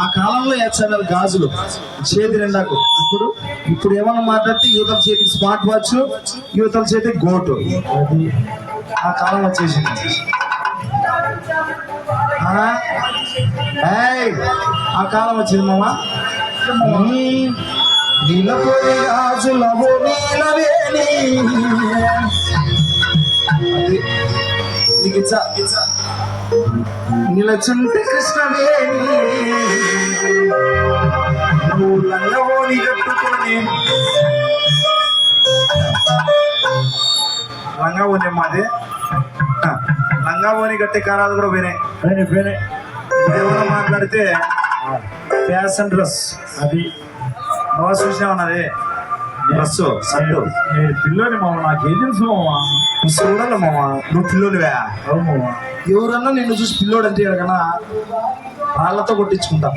ఆ కాలంలో వేస్తున్నారు గాజులు చేతి నిండాకు. ఇప్పుడు ఏమన్నా మాట్లాడితే యువతల చేతికి స్మార్ట్ వాచ్, యువతల చేతికి గోటు. ఆ కాలం వచ్చేసింది. ఆ కాలం వచ్చింది మామ. నీలపోయి గాజులవో నీలవేణి నిలచుంటే కృష్ణవేణి నువ్వు లంగవోని కట్టుకొని. లంగవోని మాది లంగావోని కట్టే కారాలు కూడా పోయినాయి. ఏమైనా మాట్లాడితే ఫ్యాషన్ డ్రెస్ అది బాగా చూసినా ఉన్నది. డ్రెస్ సట్టు పిల్లోని మామ, నాకేం తెలుసు మామ. చూడాలి మామ, నువ్వు పిల్లోనివా? ఎవరన్నా నిన్ను చూసి పిల్లోడు అంటే కన్నా వాళ్ళతో కొట్టించుకుంటా.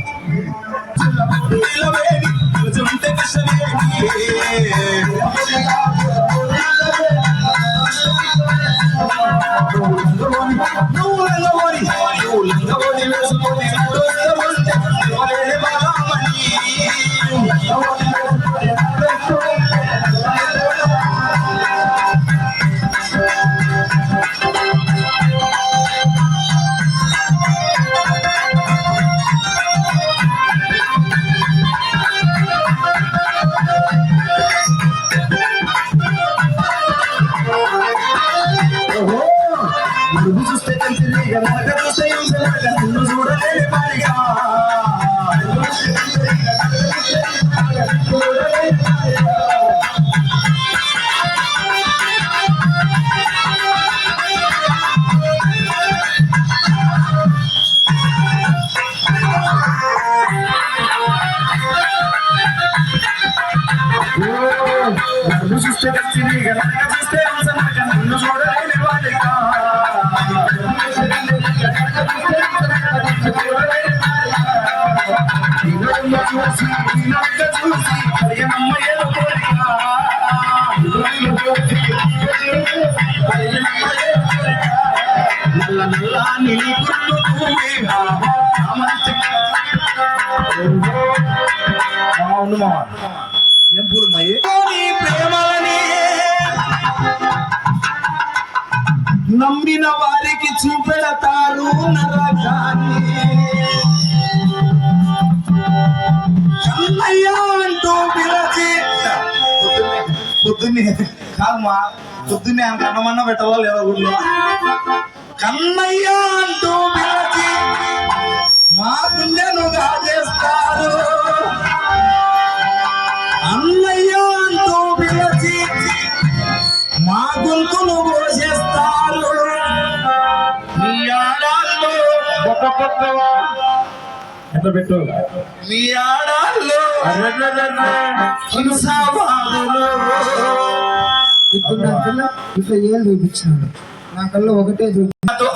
ఏం పూలు మయ్యి ప్రేమలని నమ్మిన వారికి చూపెడతారు నరకాన్ని. కన్నయ్య అంటూ పిలిచి పొద్దున్నే కాదమ్మా, పొద్దున్నే అంత అన్నమన్నా పెట్టవా లేదా ఊళ్ళో? కన్నయ్య అంటూ పిలిచి మా గుండెను గాజేస్తారు. అన్నయ్య అంటూ పిలిచి మా గొంతును పోషిస్తారు. మీ ఆడాల్లో ఎంత పెట్టు, మీ ఆడాల్లో హింసావాదులు. ఇప్పుడు నా పిల్ల ఇట్లా ఏం చూపించినాడు, నా కల్లో ఒకటే చూపించాడు.